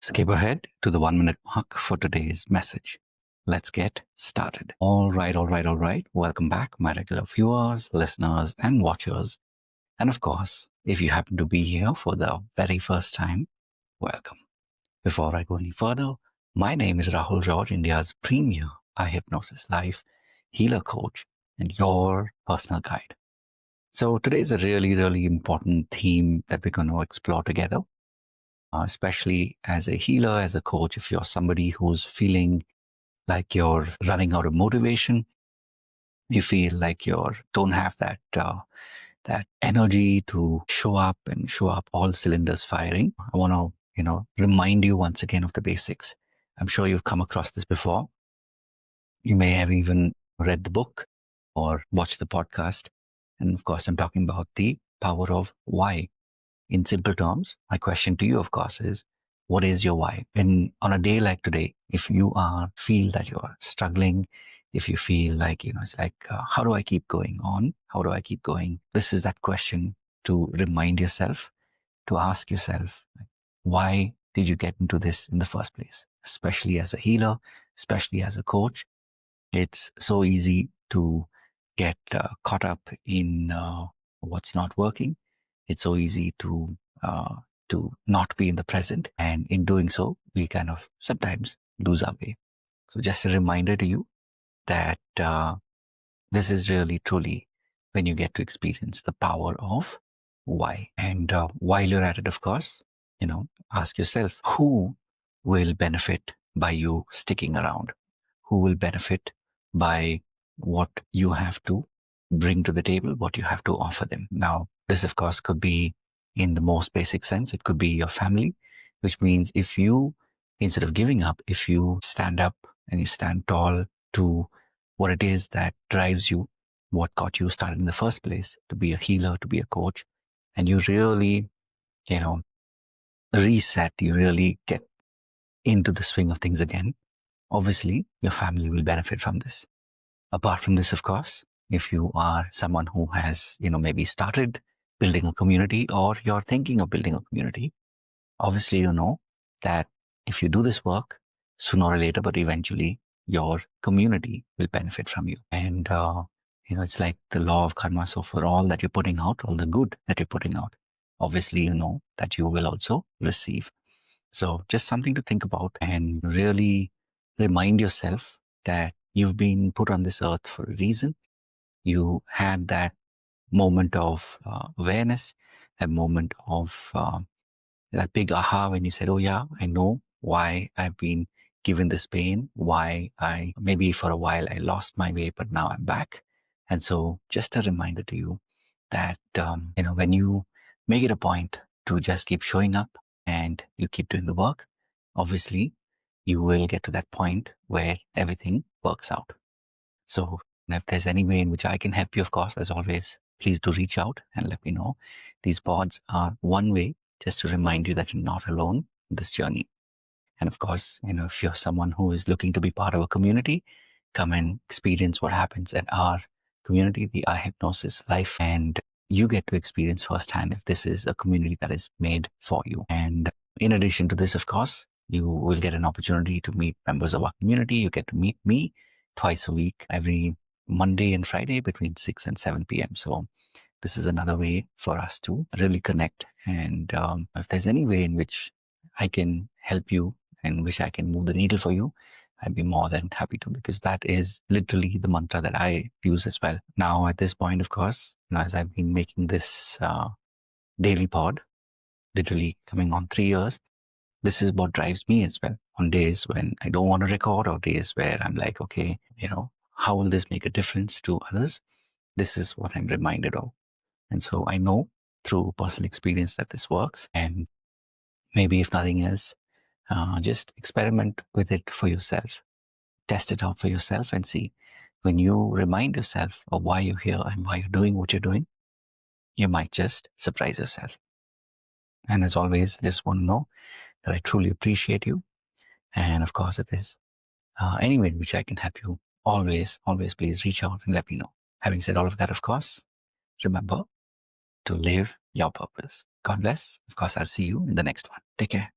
Skip ahead to the 1 minute mark for today's message. Let's get started. All right. Welcome back, my regular viewers, listeners, and watchers. And of course, if you happen to be here for the very first time, welcome. Before I go any further, my name is Rahul George, India's premier eye hypnosis life healer coach and your personal guide. So today is a really important theme that we're going to explore together. Especially as a healer, as a coach, if you're somebody who's feeling like you're running out of motivation, you feel like you don't have that energy to show up all cylinders firing. I want to remind you once again of the basics. I'm sure you've come across this before. You may have even read the book or watched the podcast. And of course, I'm talking about the power of why. In simple terms, my question to you, of course, is what is your why? And on a day like today, if you feel that you're struggling, if you feel like, it's like, how do I keep going on? How do I keep going? This is that question to remind yourself, to ask yourself, why did you get into this in the first place? Especially as a healer, especially as a coach, it's so easy to get caught up in what's not working. It's so easy to not be in the present, and in doing so, we kind of sometimes lose our way. So, just a reminder to you that this is really truly when you get to experience the power of why. And while you're at it, of course, ask yourself who will benefit by you sticking around, who will benefit by what you have to bring to the table, what you have to offer them. Now, this, of course, could be in the most basic sense. It could be your family, which means if you, instead of giving up, if you stand up and you stand tall to what it is that drives you, what got you started in the first place, to be a healer, to be a coach, and you really, reset, you really get into the swing of things again, obviously your family will benefit from this. Apart from this, of course, if you are someone who has, maybe started building a community or you're thinking of building a community, obviously you know that if you do this work, sooner or later, but eventually your community will benefit from you. And, it's like the law of karma. So for all that you're putting out, all the good that you're putting out, obviously you know that you will also receive. So just something to think about and really remind yourself that you've been put on this earth for a reason. You had that moment of awareness, a moment of that big aha when you said, oh yeah, I know why I've been given this pain, why maybe for a while I lost my way, but now I'm back. And so just a reminder to you that, when you make it a point to just keep showing up and you keep doing the work, obviously you will get to that point where everything works out. So if there's any way in which I can help you, of course, as always, please do reach out and let me know. These pods are one way just to remind you that you're not alone in this journey. And of course, if you're someone who is looking to be part of a community, come and experience what happens at our community, the eye hypnosis life, and you get to experience firsthand if this is a community that is made for you. And in addition to this, of course, you will get an opportunity to meet members of our community. You get to meet me twice a week, every Monday and Friday between 6 and 7 p.m. So this is another way for us to really connect. And if there's any way in which I can help you and which I can move the needle for you, I'd be more than happy to, because that is literally the mantra that I use as well. Now, at this point, of course, as I've been making this daily pod, literally coming on 3 years, this is what drives me as well. On days when I don't want to record, or days where I'm like, okay, how will this make a difference to others? This is what I'm reminded of. And so I know through personal experience that this works. And maybe if nothing else, just experiment with it for yourself. Test it out for yourself and see. When you remind yourself of why you're here and why you're doing what you're doing, you might just surprise yourself. And as always, I just want to know that I truly appreciate you. And of course, if there's any way in which I can help you, always please reach out and let me know. Having said all of that, of course, remember to live your purpose. God bless. Of course, I'll see you in the next one. Take care.